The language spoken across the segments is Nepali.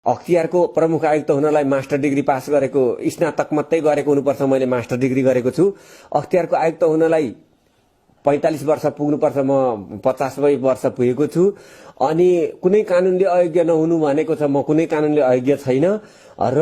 अख्तियारको प्रमुख आयुक्त हुनलाई मास्टर डिग्री पास गरेको, स्नातक मात्रै गरेको हुनुपर्छ। मैले मास्टर डिग्री गरेको छु। अख्तियारको आयुक्त हुनलाई 45 वर्ष पुग्नुपर्छ, म 50 वर्ष पुगेको छु। अनि कुनै कानुनले अयोग्य नहुनु भनेको छ, म कुनै कानुनले अयोग्य छैन र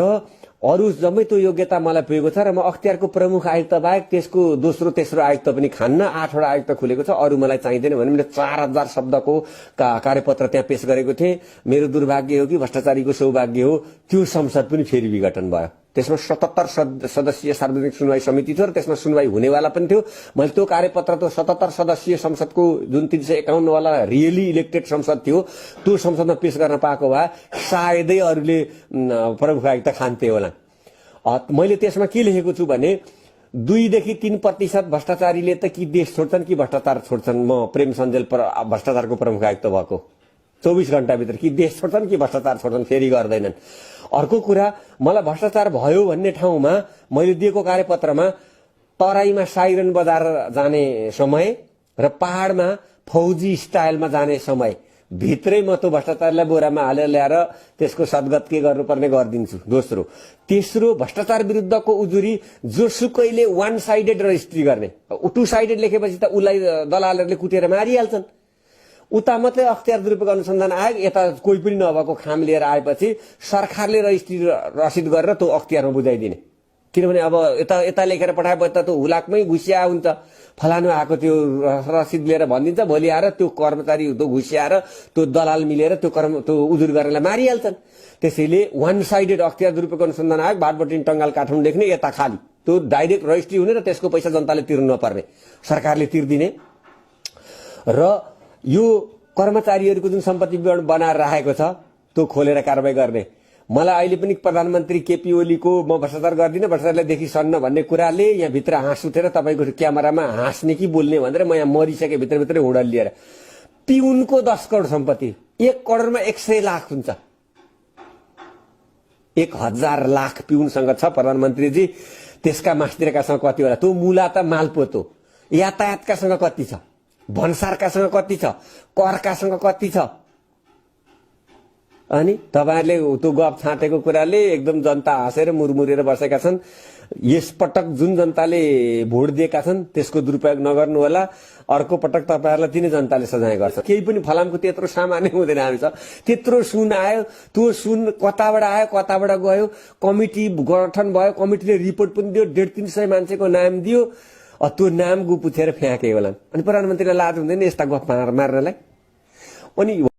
अरु जम्मै त्यो योग्यता मलाई पुगेको छ र म अख्तियारको प्रमुख आयुक्त बाहेक त्यसको दोस्रो तेस्रो आयुक्त पनि खान्न। 8 वटा आयुक्त खुलेको छ, अरु मलाई चाहिँदैन भने मैले 4000 शब्दको कार्यपत्र त्यहाँ पेश गरेको थिएँ। मेरो दुर्भाग्य हो कि भ्रष्टाचारीको सौभाग्य हो, त्यो संसद पनि फेरि विघटन भयो। त्यसमा 77 सदस्यीय सार्वजनिक सुनवाई समिति थियो र त्यसमा सुनवाई हुनेवाला पनि थियो। मैले त्यो कार्यपत्र त 77 सदस्यीय संसदको जुन 351 वाला रियली इलेक्टेड संसद थियो, त्यो संसदमा पेश गर्न पाएको भए सायदै अरूले प्रमुख आयुक्त खान्थे होला। मैले त्यसमा के लेखेको छु भने 2 देखि 3% भ्रष्टाचारीले त कि देश छोड्छन् कि भ्रष्टाचार छोड्छन्। म प्रेम सञ्जेल भ्रष्टाचारको प्रमुख आयुक्त भएको 24 घण्टाभित्र कि देश छोड्छन् कि भ्रष्टाचार छोड्छन्, फेरि गर्दैनन्। अर्को कुरा, मलाई भ्रष्टाचार भयो भन्ने ठाउँमा मैले दिएको कार्यपत्रमा तराईमा साइरन बजार जाने समय र पहाडमा फौजी स्टाइलमा जाने समय भित्रै म त्यो भ्रष्टाचारलाई बोरामा हालेर ल्याएर त्यसको सद्गत के गर्नुपर्ने गरिदिन्छु। दोस्रो, तेस्रो, भ्रष्टाचार विरुद्धको उजुरी जोसुकैले 1 साइडेड रजिस्ट्री गर्ने, 2 साइडेड लेखेपछि त उसलाई दलालहरूले कुटेर मारिहाल्छन्। उता मात्रै अख्तियार दुरुपयोग अनुसन्धान आयोग, यता कोही पनि नभएको खाम लिएर आएपछि सरकारले रजिस्ट्री रसिद गरेर त्यो अख्तियारमा बुझाइदिने। किनभने अब यता लेखेर पठाएपछि त त्यो हुलाकमै घुसिया हुन्छ, फलानु आएको त्यो रसिद लिएर भनिदिन्छ, भोलि आएर त्यो कर्मचारी त्यो घुसियाएर त्यो दलाल मिलेर त्यो उजुर गर्नेलाई मारिहाल्छन्। त्यसैले 1 साइडेड अख्तियार दुरुपयोग अनुसन्धान आयोग बाटबटिन टंगाल काठमाडौँ लेख्ने, यता खाली त्यो डाइरेक्ट रजिस्ट्री हुने र त्यसको पैसा जनताले तिर्नु नपर्ने, सरकारले तिर्दिने। र यो कर्मचारीहरूको जुन सम्पत्ति विवरण बनाएर राखेको छ त्यो खोलेर कारबाही गर्ने। मलाई अहिले पनि प्रधानमन्त्री केपी ओलीको म भ्रष्टाचार गर्दिनँ, भ्रष्टाचारलाई देखिसन्न भन्ने कुराले यहाँ भित्र हाँस उठेर तपाईँको क्यामेरामा हाँस्ने कि बोल्ने भनेर म यहाँ मरिसके भित्रभित्रै हुडल लिएर पिउनको 10 करोड सम्पत्ति 1 करोडमा 100 लाख हुन्छ। 1000 लाख पिउनसँग छ प्रधानमन्त्रीजी। त्यसका मास्तिरकासँग कति होला, त्यो मुला त मालपोतो, यातायातकासँग कति छ, भन्सारकासँग कति छ, करकासँग कति छ। अनि तपाईहरुले त्यो गफ छाटेको कुराले एकदम जनता हाँसेर मुरमुरेर बसेका छन्। यसपटक जुन जनताले भोट दिएका छन् त्यसको दुरुपयोग नगर्नु होला। अर्को पटक तपाईहरुलाई तिनै जनताले सजाय गर्छ। केही पनि फलामको त्यत्रो सामान्य हुँदैन हामीसँग। त्यत्रो सुन आयो, त्यो सुन कताबाट आयो, कताबाट गयो, कमिटी गठन भयो, कमिटीले रिपोर्ट पनि दियो, 150-300 मान्छेको नाम दियो, त्यो नाम गु पुछेर फ्याँके होला। अनि प्रधानमन्त्रीलाई लाज हुँदैन यस्ता गफ मार्नलाई? अनि